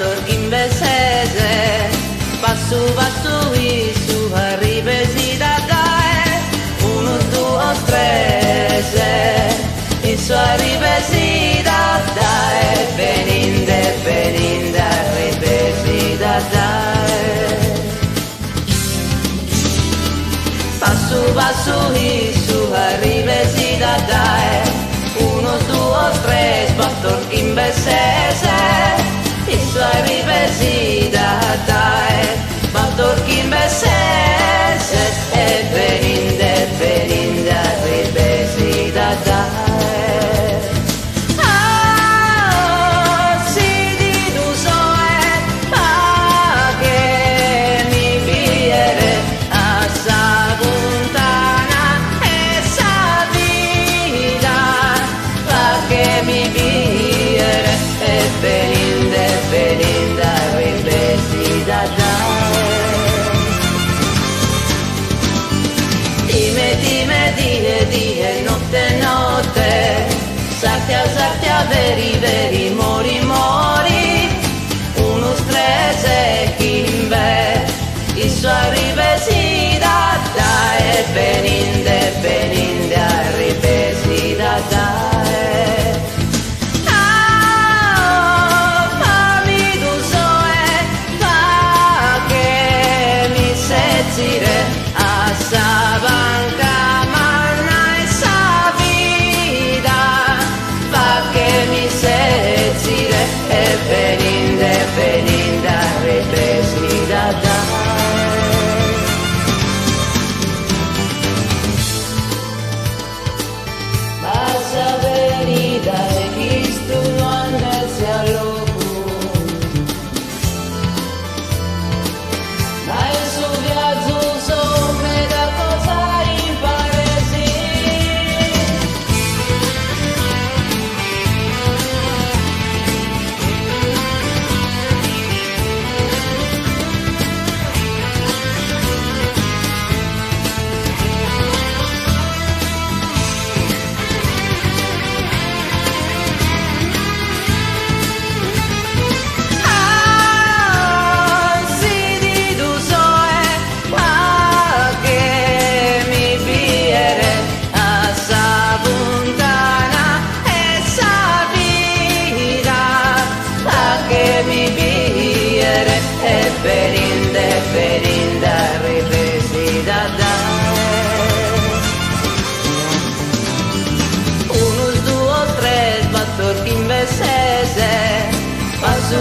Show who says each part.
Speaker 1: Torghimbesese, passo passo su arrive si da dai, uno, due, tre, e su arrive si da dai, beninde, arrive si da dai. Passo passo su arrive si da dai, uno, due, tre, Torghimbesese. Isso arriva si da dai, ma torchi in besese e beninde, arriva si da dai. Ah, si di tu soe, pa che mi viere a sa puntana e sa vita, pa che mi viere e beninde, ripesi da dare. Dime, die, notte, sartia, veri, mori, uno stress e chimbe, isso ripesi da dare, beninde, ripesi da dare. A sa banca manna e sa vita fa che mi sezzire e beninde, ripesi da dare. Ma sa venida e chi stu non si alloca. Beninde, ripesi da dare. Uno, due, tre, Torghimbesese, passo